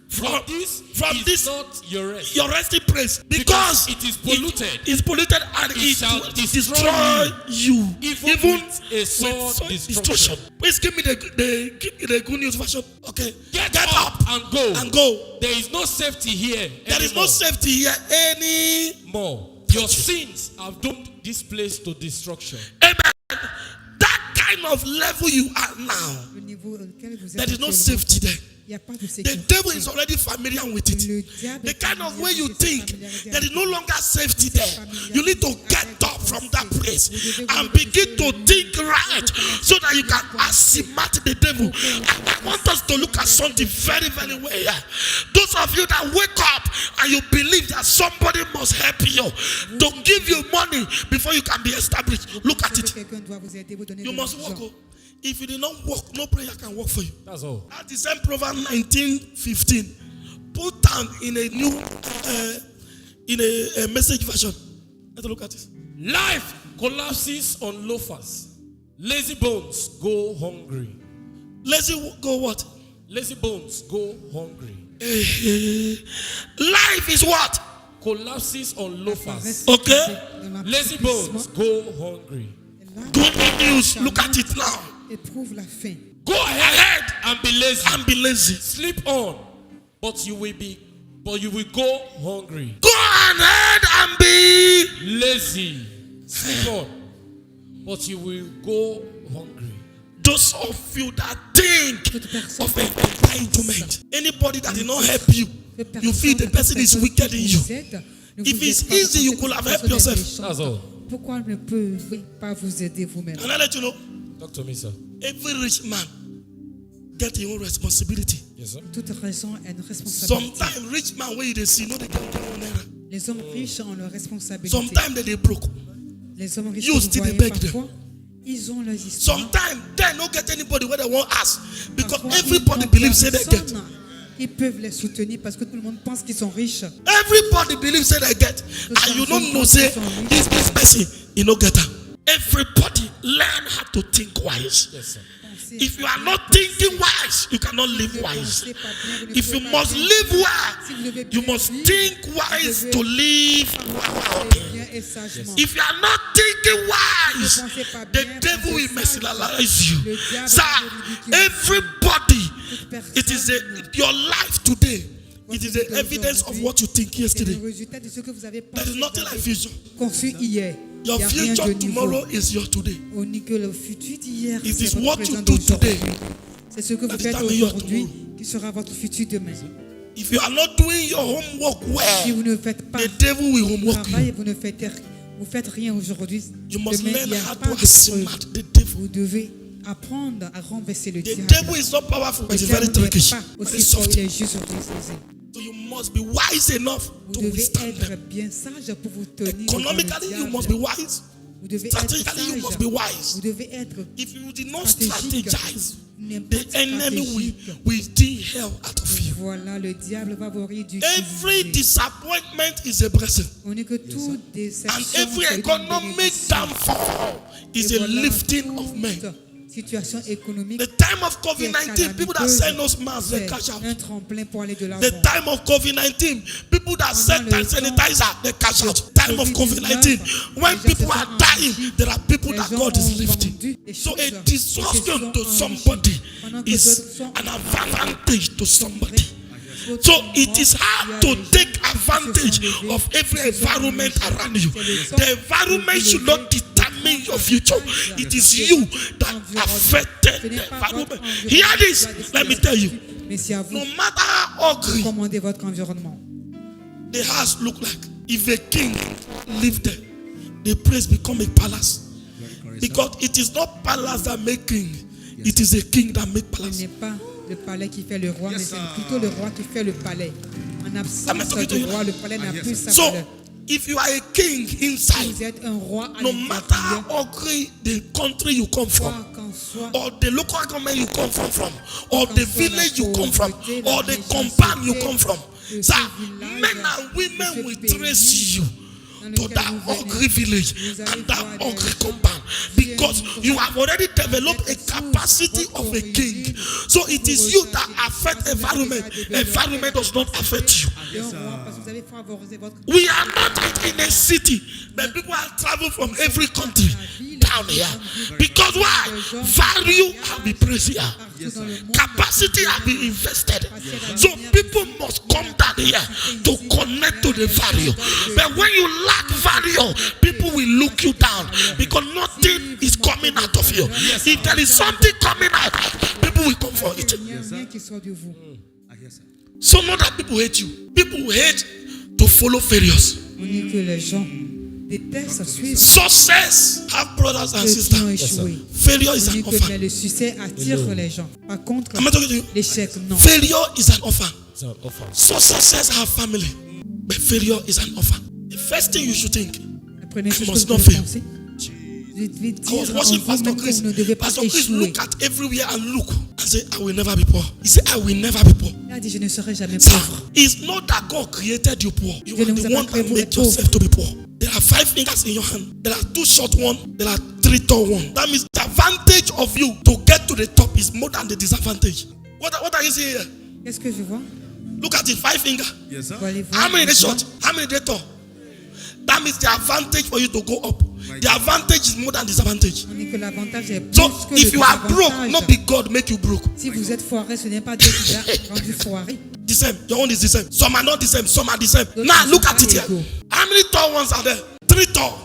from Is this not your rest, your resting place, because it is polluted. It is polluted and it shall will destroy destroy you, even with a sore destruction. Please give me the good news version. Okay, Get up and go. and go. There is no safety here. There is no anymore. safety here anymore. Your sins have doomed this place to destruction. Amen. That kind of level you are now, Le niveau auquel vous êtes there is no actuellement, safety there. il n'y a pas de The sécurité. devil is already familiar with it. Le diable The est kind of way familier you avec cette think, familiarité there is avec no longer safety there. You need to get up from that place Vous devez and vous begin to lever. think right so that you can assimilate the devil. I want us to look at something very, very well here. Those of you that wake up and you believe that somebody must help you to give you money before you can be established. Look at Parce que it. quelqu'un doit vous aider, vous donner You de must l'argent. work. Oh. If you did not work, no prayer can work for you. That's all. That is in Proverbs 19:15. Put down in a new, in a message version. Let's look at it. Life collapses on loafers. Lazy bones go hungry. Lazy go what? Lazy bones go hungry. Life is what? Collapses on loafers. Reste Okay. dans la Lazy puissance. bones go hungry. Et là, Good news. Look at it now. éprouve la faim. Go ahead and be lazy. And be lazy. Sleep on, but you will go hungry. Go ahead and be. Lazy. Sleep on, but you will go hungry. Those of you that think Toute personne of entitlement. Anybody that did not help you, you feel the person is wicked in you. If it's easy, you could have helped yourself. That's all. Pourquoi ne pouvez pas vous aider vous-même? Can I let you know? Talk to me, sir. Every rich man get his own responsibility. Yes, sir. Toute raison a une responsabilité. Sometimes rich man where they see no they get one naira. Les hommes riches ont leur responsabilité. Sometimes they broke. Les hommes riches, You vous still voyez, beg them. parfois, ils ont leurs histoires. Sometimes they don't get anybody where they won't ask because Parfois, everybody ils n'ont believes say they get. personne. Ils peuvent les soutenir parce que tout le monde pense qu'ils sont riches. Everybody believes say they get, and you don't know say this person you no get her. Everybody learn how to think wise. Yes, sir. pensez If you à are bien not penser, thinking wise, you cannot si live vous ne wise. pensez pas bien, vous ne If pouvez you pas must bien live vivre. well, Si vous devez you bien must vivre, think vous wise devez to live well. penser bien et sagement. If you are not thinking wise, Ne pensez pas the bien, devil will pensez marginalize you. Le diable Sir, va vous ridiculiser. everybody, Toute it is personne, your life today. It Voici is the que evidence of aujourd'hui, what you think c'est yesterday. le résultat de ce que vous avez There pensé, is nothing vous like avez future. conçu hier. Your Il n'y a rien future de nouveau. tomorrow is your today. On dit que le futur d'hier, It c'est is votre what you présent do d'aujourd'hui. today C'est ce que that vous faites determine your aujourd'hui tomorrow. qui sera votre futur demain. If you are not doing your homework Si well, vous ne faites pas the devil will le homework travail et you. vous faites rien aujourd'hui, You must demain, learn il n'y a how pas to de preuve. outsmart the devil. Vous devez apprendre à renverser le The diable. devil is not powerful, but Le he's very diable n'est tricky, pas very aussi fort, soft. il est juste utilisé. So you must be wise enough Vous to devez withstand them. être bien sage pour vous tenir devant le Economically, you diable. must be wise. Vous devez être Strategically, you must be sage. wise. Vous devez être If you did not stratégique. strategize, N'aime the pas enemy stratégique. will dig hell out of you. Voilà, le diable va vous ridiculiser. Every disappointment is a blessing, On est que toute and déception, every c'est une economic bénédiction. downfall is Et a voilà, lifting of men. toute situation économique The time of qui est COVID-19, people that calamiteuse, send us masks, they c'est cash out. un tremplin pour aller de l'avant. The time of COVID-19, people that send le hand temps sanitizer, they cash out. de Time of COVID-19, COVID-19, when les gens people se are sont dying, enrichis. there are people Les that gens God is ont lifting. vendu des So choses a et se disruption sont to enrichis. somebody Pendant que is d'autres sont an advantage to somebody. D'autres So sont it is morts. hard Il y a to des gens take qui se sont advantage levés, of every qui se sont environment enrichis. around you. C'est le temps The environment de should lever, not determine de your future. prendre It avantage. is you that Environnement. affected Ce n'est the pas environment. votre environnement Hear qui this. doit décider Let me de tell you. votre mais c'est à vous No matter how de ugly commander votre environnement. the house look like, if a king lived there, the place become a palace. Because it is not palace that make king, it is a king that make Ce palace. n'est pas le palais qui fait le roi, mais c'est plutôt le roi qui fait le palais. En absence talking to du you. roi, le palais n'a plus sa So, valeur. if you are a king Si inside, vous êtes un roi à no matter l'intérieur, how ugly the country you come from, quoi qu'en soit, or the local government you come from, or Quand the soit la village you come from, pauvreté, la or the méchanceté compound you come from, de sir, ce village, men and de women ce will pays trace you dans to lequel that vous venez. ugly village Vous allez and that voir des ugly gens compound because viennent you have already developed a Vous êtes sous capacity votre of a king. origine. So it is Vous you recevez that des affect capacités, environment. vous avez développé Environment la does not affect you. capacité d'un roi, parce que vous avez favorisé votre We are not in a city, but people are traveling from every country down here. Because why? Value have been placed here. partout dans le monde. Capacity have been invested. So people must come down here to connect to the value. But when you lack value, people will look you down because nothing is coming out of you. If there is something coming out, people will come for it. Il n'y a rien qui sort de vous. So not that people hate you. People hate to follow failures. On dit que les gens détestent suivre Success have brothers and ceux qui ont sisters. échoué. Failure is On an dit que orphan. le succès attire les gens. Par contre, Am I talking to you? l'échec, non. Failure is an orphan. It's an offer. Successes have family, but failure is an orphan. The first thing you should think, La première chose must que vous not devez fail. penser, vous devez I was dire en watching Pastor vous-même que Chris. vous ne devez pas Pastor Chris échouer. look at everywhere and look and say, I will never be poor. He said, I will never be poor. Il a dit, je ne serai jamais Sir, pauvre. it's not that God created you poor. You Dieu are ne vous the a pas one créé that pour make être yourself to be poor. There are 5 fingers in your hand. There are 2 short ones. There are 3 tall ones. That means the advantage of you to get to the top is more than the disadvantage. What are you seeing here? Qu'est-ce que je vois? Look at it, 5 fingers. Vous allez voir. How many they les short? gens. How many they tall? That means the advantage for you to go up. The advantage is more than disadvantage. On dit que l'avantage est plus So que if le you are broke, désavantage. not be God make you broke. Si vous êtes foiré, ce n'est pas Dieu qui vous a rendu foiré. The same. Your own is the same. Some are not the same. Some are the same. Those Now are look not at it here. equal. How many tall ones are there? 3 tall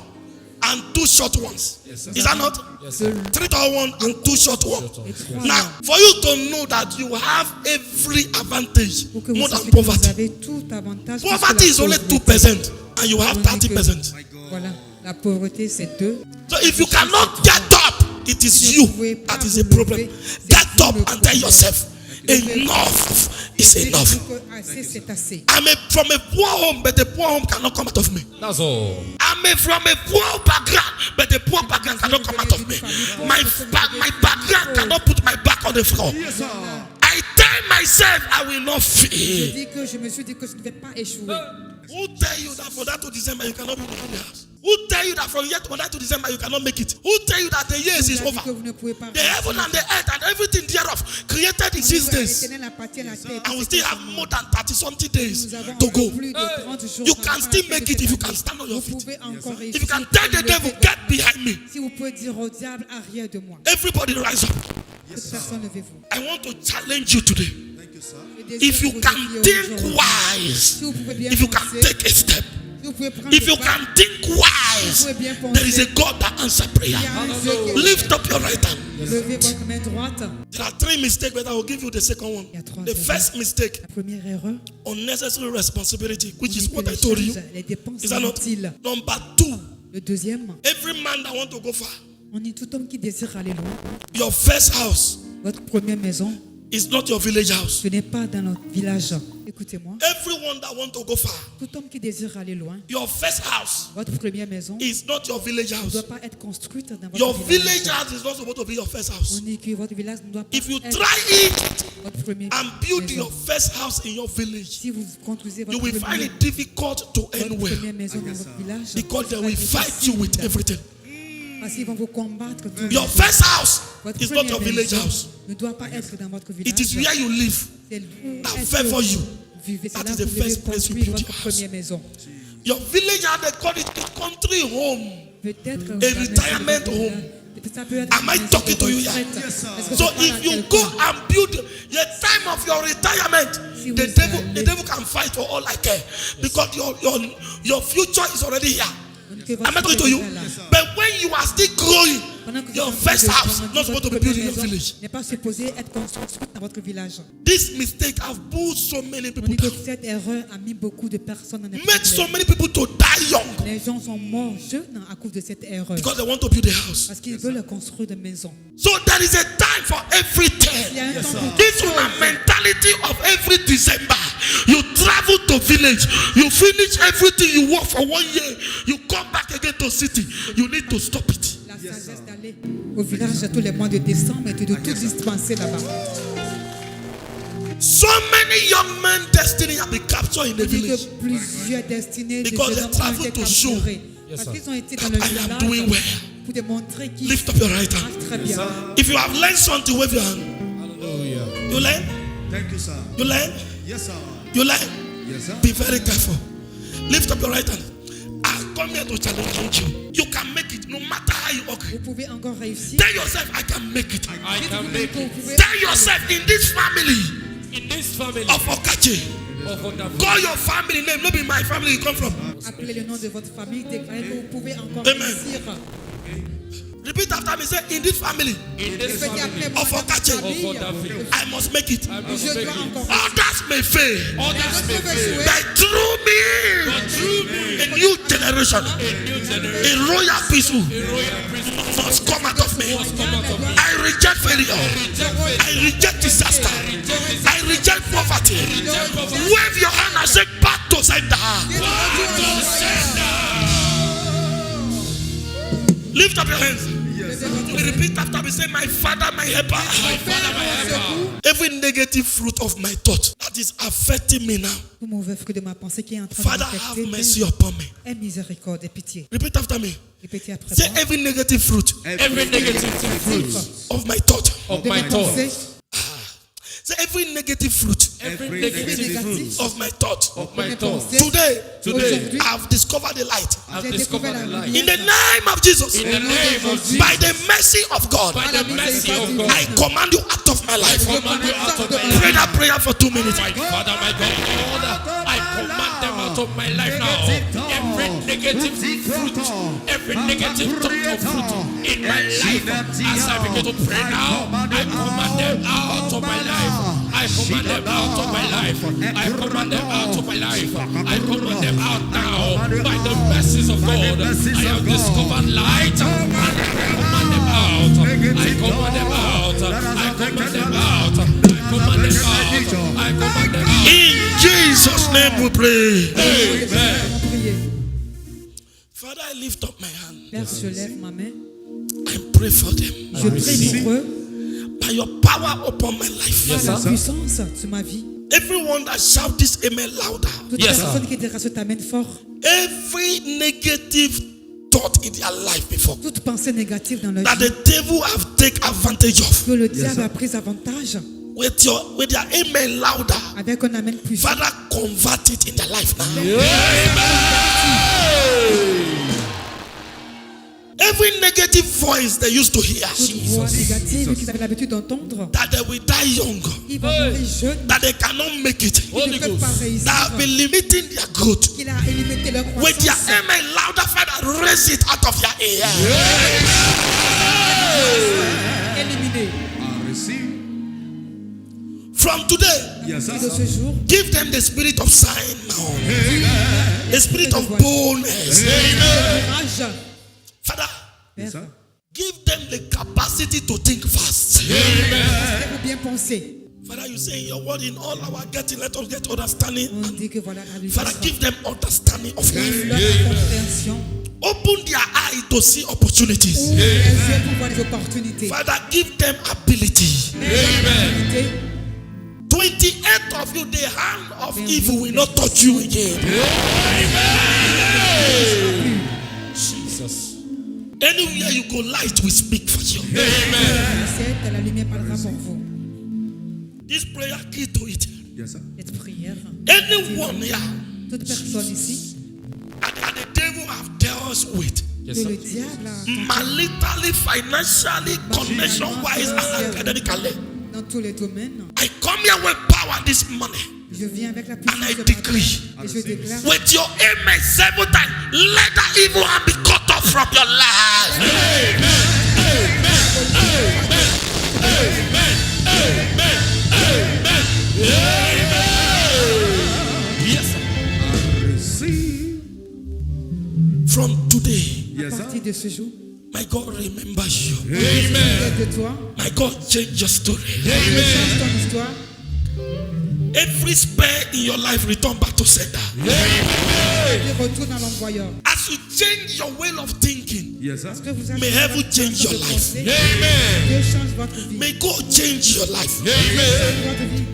and 2 short ones. Is that not? Yes, sir. 3 tall ones and 2 short ones. Et trois Now, hommes. for you to know that you have every advantage Pour que vous more sachiez than que vous poverty. avez tout avantage. plus que Poverty la is only pauvreté. 2% and you have On dit que, 30%. voilà, la pauvreté c'est 2. So if you cannot get up, it is you that is a problem. Get up and tell yourself, enough is enough. Assez, c'est assez. From a poor home, but the poor home cannot come out of me. That's all. From a poor background, but the poor background cannot come out of me. My background cannot put my back on the floor. I tell myself I will not fail. Je me suis dit que je ne vais pas échouer. Who tell you that for that to December you cannot be in the house? Who tell you that from yet to December you cannot make it? Who tell you that the years is Vous avez over? que vous ne pouvez pas The heaven and the earth and everything thereof created in 6 days. L'Éternel a bâti la terre. And we still have more than 30-something days Nous avons to encore go. plus de 30 jours You par can rapport à still la fin make de it if you cette can année. stand on your Vous feet. pouvez encore If you réussir. can tell the devil, get behind me. Si vous pouvez dire au diable, arrière de moi. Everybody rise up. Toute personne, levez-vous. I want to challenge you today. Je désire If you vous can défier think aujourd'hui. wise, Si vous pouvez bien if you can penser, take a step, si vous pouvez prendre if you le pas, can think wise, vous pouvez bien penser. there is a God that answers prayer. Il y a un Dieu qui est- Lift up your right hand. Levez votre main droite. There are 3 mistakes, but I will give you the second one. Il y a 3 The erreurs. first mistake, La première erreur, unnecessary responsibility, which on is dit que what I les told you. charges, les dépenses Is that not? inutiles. Number 2, Le deuxième, every man that want to go far, on dit tout homme qui désire aller loin. your first house Votre première maison, is not your village house. ce n'est pas dans notre village. Écoutez-moi. Everyone that want to go far, Tout homme qui désire aller loin, your first house votre première maison is not your village ne house. doit pas être construite dans Your votre village village. house is not supposed to be your first house. On dit que votre village ne doit pas If you être try it votre première and build maison. your first house in your village, Si vous construisez you votre will find première, it difficult to end votre well première maison dans votre village, because they ce sera will fight you with difficile. everything. Parce qu'ils vont vous combattre. tous les Your jours. first house Votre is not your première village maison house. ne doit pas être dans votre It is village. where you live. C'est où that est-ce favor que you. vous vivez. That C'est là is que the vous devez first place you construire build votre your house. première maison. Your village house, they call it a country home. Peut-être A retirement home. Ça peut être Am I une maison talking de to you here? retraite. Est-ce que So je parle à if you quelqu'un? go and build the time of your retirement, Si the vous devil allez- can fight for all I care because your future is already here. Que votre Am I talking to you? futur est là. But when you are still growing, Pendant que vous your êtes en train first de house grandir, not supposed to be votre built in première your maison village. n'est pas supposé être construite dans votre village. This mistake have pulled so many On people dit que down. cette erreur a mis beaucoup de personnes en Made so problème. many people to die young Les gens sont morts jeunes à cause de cette erreur. because they want to build a house. Parce qu'ils veulent construire des maisons. So there is a time for Il y everything. a un temps pour This is the mentality of every December. You travel to village, you finish everything you work for 1 year, you come back again to city. You need to stop it. la sagesse d'aller au village tous les mois de décembre et de tout dispenser là-bas. So many young men destiny have been captured in On the dit que village. plusieurs destinés de Because ces they hommes ont travel été to show capturés. Yes, Parce sir. qu'ils ont été dans that le I am doing village well. pour démontrer qu'ils Lift up your right hand. marchent très bien. If you have learned something, wave your hand. Hallelujah. You learn? Thank you, sir. You learn? Yes, sir. You learn? Yes, sir. Be very careful. Lift up your right hand. I come here to challenge you. You can make it no matter how you walk. Vous pouvez encore réussir. Tell yourself, I can make it. I can make Vous it. pouvez Tell yourself, in this family In this family of Okachi, of wonderful. call your family name. Not be my family you come from. appeler le nom de votre famille, déclarer que vous pouvez encore Amen. réussir. Repeat after me. Say, in this family In this Faites family appeler moi of dans votre Okachi, famille. of wonderful. I must make it. I must Je make dois it. encore Others may fail, Others may réussir. fail, but through me, but through me, a new generation, a new generation, a royal priesthood a royal priesthood must come out of me. must come out of me. I reject failure. Reject faith. I reject disaster. I reject poverty. Reject poverty. Wave your hand and say, back to sender. Lift up your hands. You will repeat after me. Say, my father, my helper. Father, my helper. Every negative fruit of my thought that is affecting me now. Tout mauvais fruit de ma pensée qui est en train Father, de have m'affecter. mercy upon me. Aie miséricorde et pitié. Repeat after me. Répétez après Say, moi. every negative fruit Every negative fruit of my thought. of De my mes thought, pensées, Say, every negative fruit every négatif. negative fruit of my thought. of de my mes thought. pensées, Today, aujourd'hui, I've discovered the light. I've j'ai discovered découvert the la light. In the lumière. name of Jesus, In the name of Jesus, by the mercy of God, by the mercy of God, I command you out of my I life. command you out of my Pray life. that prayer for 2 minutes. My Father, my God, I command them out of my life now. Every negative fruit, every negative thought of fruit in my life, as I begin to pray now, I command them out of my life. I command them out of my life. I command them out of my life. I command them out now by the mercies of God. I have discovered light and I command them out. I command them out. I command them out. I command them out. I command them out. In Jesus' name we pray. Amen. Allons prier. Father, I lift up my hand. Père, je lève ma main. I pray for them. Je prie pour eux. By your power upon my life. Par la puissance sur ma vie. Everyone that shout this amen louder. Toute Yes, personne sir. qui dira ce t'amène fort. Every negative thought in their life before Toute pensée négative dans leur that vie the devil have taken advantage of. que le diable a pris avantage With their amen louder. avec un amen puissant. Father, convert it in their life now. Every negative voice they used to hear, Toute voix négative qu'ils avaient l'habitude d'entendre, that they will die young, ils vont mourir jeunes, that they cannot make it, ils ne peuvent pas réussir, that have been limiting their growth. qu'il a limité leur With their croissance. amen louder, Father, raise it out of your ear. Éliminé. From today, Et de ce jour, give them the spirit of sign now, the spirit of boldness. courage. Father, Père, give them the capacity to think fast. laissez-vous bien penser. Father, you say in your word, in all our getting, let us get understanding. On dit que voilà la Father, give them understanding of life. leur compréhension. Open their eye to see opportunities. Ouvre les yeux pour voir les opportunités. Father, give them ability. Opportunités. 28 of you, the hand of evil will not touch you again. Jesus. Anywhere you go, light will speak for you. Cette, la lumière parlera pour vous. This prayer key to it. Cette prière. Anyone here Toute personne ici that the devil have dealt with, Yes, que sir. le diable a maritally, financially, connection-wise, and academically, dans tous les domaines. I come here with power this morning. Je viens avec la And puissance I de ma decree, Dieu, et je déclare with your amen 7 times, let that evil hand be cut off from your life. From today, à partir de ce jour, my God remembers you. de toi, My God change your story. change ton histoire. Every spare in your life return back to sender. Et retourne à l'envoyeur. As you change your way of thinking, Parce que vous avez may heaven votre change façon your de life. penser. Dieu change votre vie. May God change your life. Change votre vie.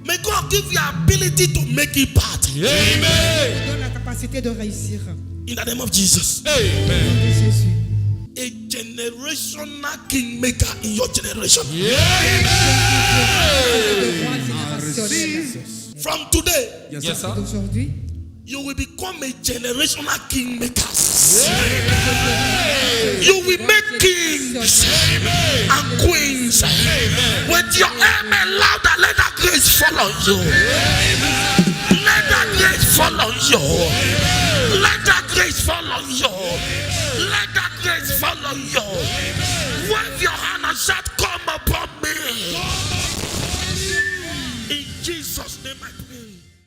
May God give you ability to make it part. Vous donne la capacité de réussir. In the name of Jesus. Au nom de Jésus. A generational kingmaker in your generation. De droit générationnel. From today, Yes, sir. D'aujourd'hui, you will become a generational kingmaker. You will make kings and queens. With your amen louder, let that grace follow you. Let that grace follow you. Let that grace follow you.